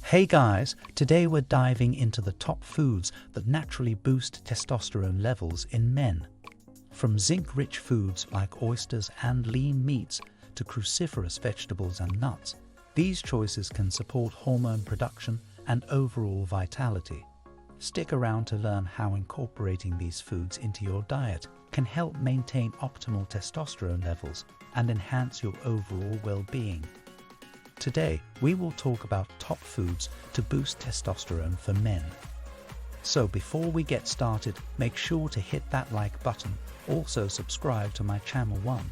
Hey guys, today we're diving into the top foods that naturally boost testosterone levels in men. From zinc-rich foods like oysters and lean meats to cruciferous vegetables and nuts, these choices can support hormone production and overall vitality. Stick around to learn how incorporating these foods into your diet can help maintain optimal testosterone levels and enhance your overall well-being. Today, we will talk about top foods to boost testosterone for men. So before we get started, make sure to hit that like button. Also subscribe to my channel. 1.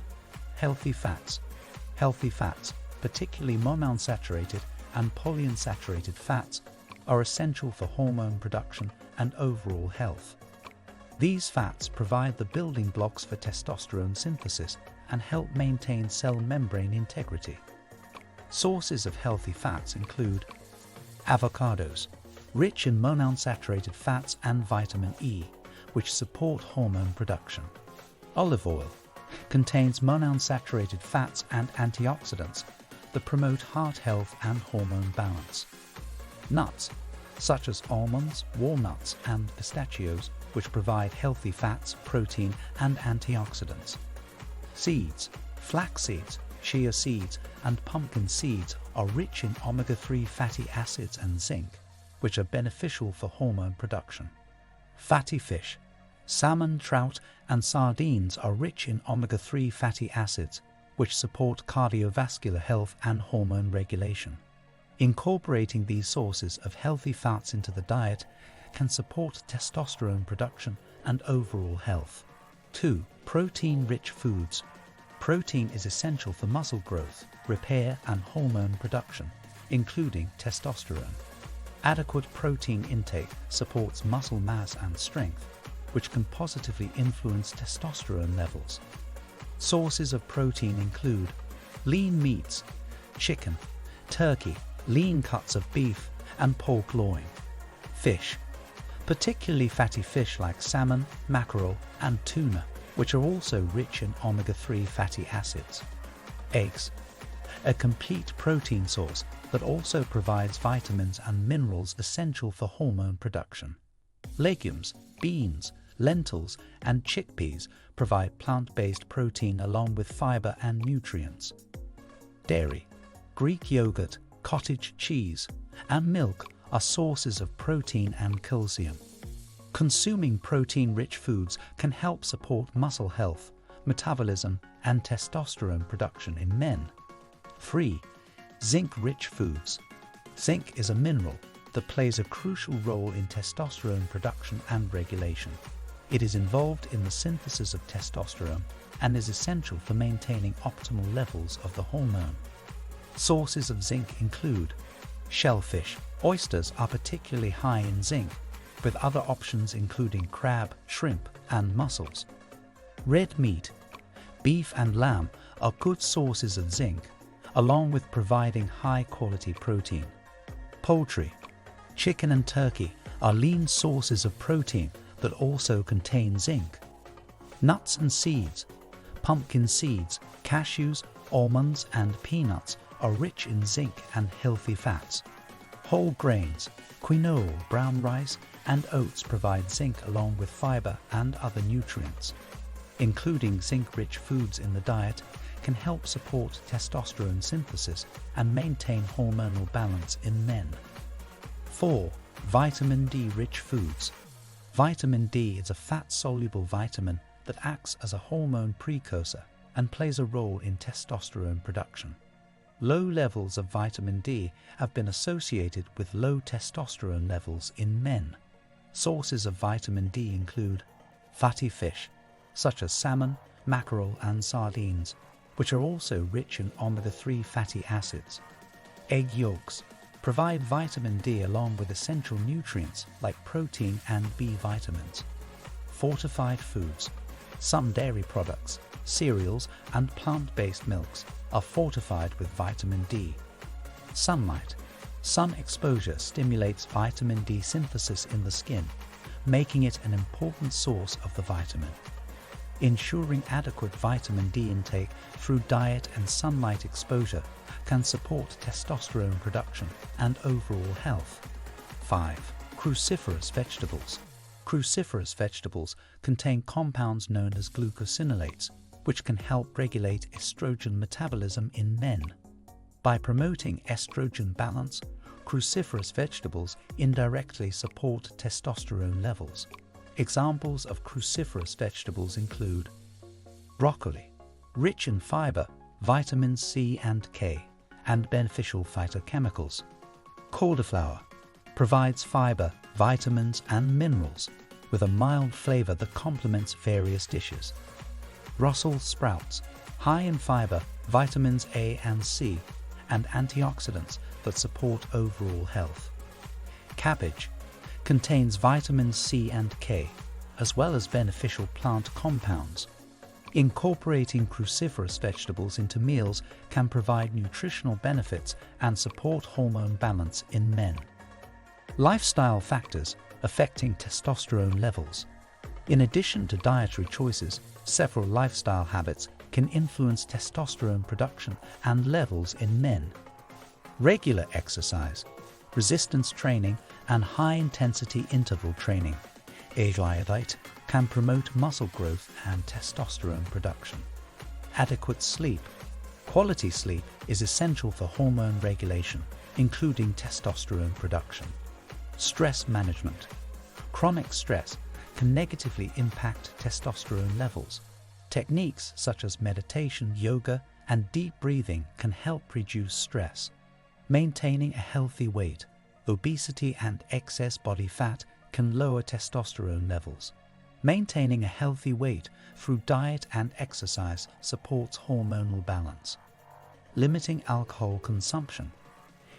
Healthy fats. Healthy fats, particularly monounsaturated and polyunsaturated fats, are essential for hormone production and overall health. These fats provide the building blocks for testosterone synthesis and help maintain cell membrane integrity. Sources of healthy fats include avocados, rich in monounsaturated fats and vitamin E, which support hormone production. Olive oil contains monounsaturated fats and antioxidants that promote heart health and hormone balance. Nuts, such as almonds, walnuts, and pistachios, which provide healthy fats, protein, and antioxidants. Seeds, flax seeds, chia seeds, and pumpkin seeds are rich in omega-3 fatty acids and zinc, which are beneficial for hormone production. Fatty fish, salmon, trout, and sardines are rich in omega-3 fatty acids, which support cardiovascular health and hormone regulation. Incorporating these sources of healthy fats into the diet can support testosterone production and overall health. 2. Protein-rich foods. Protein is essential for muscle growth, repair, and hormone production, including testosterone. Adequate protein intake supports muscle mass and strength, which can positively influence testosterone levels. Sources of protein include lean meats, chicken, turkey, lean cuts of beef, and pork loin. Fish, particularly fatty fish like salmon, mackerel, and tuna, which are also rich in omega-3 fatty acids. Eggs, a complete protein source that also provides vitamins and minerals essential for hormone production. Legumes, beans, lentils, and chickpeas provide plant-based protein along with fiber and nutrients. Dairy, Greek yogurt, cottage cheese, and milk are sources of protein and calcium. Consuming protein-rich foods can help support muscle health, metabolism, and testosterone production in men. 3. Zinc-rich foods. Zinc is a mineral that plays a crucial role in testosterone production and regulation. It is involved in the synthesis of testosterone and is essential for maintaining optimal levels of the hormone. Sources of zinc include shellfish. Oysters are particularly high in zinc, with other options including crab, shrimp, and mussels. Red meat, beef and lamb are good sources of zinc, along with providing high-quality protein. Poultry, chicken and turkey are lean sources of protein that also contain zinc. Nuts and seeds, pumpkin seeds, cashews, almonds, and peanuts are rich in zinc and healthy fats. Whole grains, quinoa, brown rice, and oats provide zinc along with fiber and other nutrients. Including zinc-rich foods in the diet can help support testosterone synthesis and maintain hormonal balance in men. 4. Vitamin D-rich foods. Vitamin D is a fat-soluble vitamin that acts as a hormone precursor and plays a role in testosterone production. Low levels of vitamin D have been associated with low testosterone levels in men. Sources of vitamin D include fatty fish, such as salmon, mackerel, and sardines, which are also rich in omega-3 fatty acids. Egg yolks provide vitamin D along with essential nutrients like protein and B vitamins. Fortified foods. Some dairy products, cereals, and plant-based milks are fortified with vitamin D. Sunlight. Sun exposure stimulates vitamin D synthesis in the skin, making it an important source of the vitamin. Ensuring adequate vitamin D intake through diet and sunlight exposure can support testosterone production and overall health. 5. Cruciferous vegetables. Cruciferous vegetables contain compounds known as glucosinolates, which can help regulate estrogen metabolism in men. By promoting estrogen balance, cruciferous vegetables indirectly support testosterone levels. Examples of cruciferous vegetables include broccoli, rich in fiber, vitamins C and K, and beneficial phytochemicals. Cauliflower provides fiber, vitamins, and minerals with a mild flavor that complements various dishes. Brussels sprouts, high in fiber, vitamins A and C, and antioxidants that support overall health. Cabbage contains vitamins C and K, as well as beneficial plant compounds. Incorporating cruciferous vegetables into meals can provide nutritional benefits and support hormone balance in men. Lifestyle factors affecting testosterone levels. In addition to dietary choices, several lifestyle habits can influence testosterone production and levels in men. Regular exercise, resistance training, and high-intensity interval training can promote muscle growth and testosterone production. Adequate sleep. Quality sleep is essential for hormone regulation, including testosterone production. Stress management. Chronic stress can negatively impact testosterone levels. Techniques such as meditation, yoga, and deep breathing can help reduce stress. Maintaining a healthy weight. Obesity and excess body fat can lower testosterone levels. Maintaining a healthy weight through diet and exercise supports hormonal balance. Limiting alcohol consumption.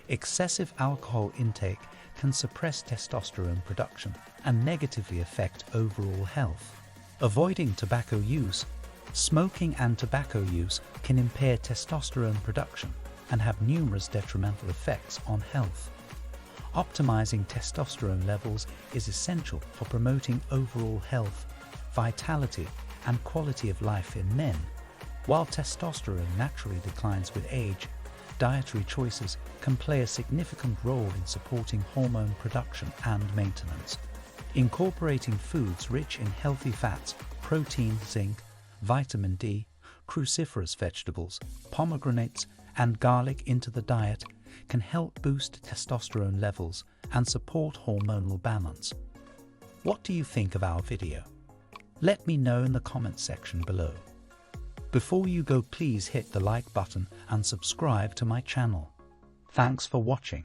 Excessive alcohol intake can suppress testosterone production and negatively affect overall health. Avoiding tobacco use. Smoking and tobacco use can impair testosterone production and have numerous detrimental effects on health. Optimizing testosterone levels is essential for promoting overall health, vitality, and quality of life in men. While testosterone naturally declines with age, dietary choices can play a significant role in supporting hormone production and maintenance. Incorporating foods rich in healthy fats, protein, zinc, vitamin D, cruciferous vegetables, pomegranates, and garlic into the diet can help boost testosterone levels and support hormonal balance. What do you think of our video? Let me know in the comments section below. Before you go, please hit the like button and subscribe to my channel. Thanks for watching.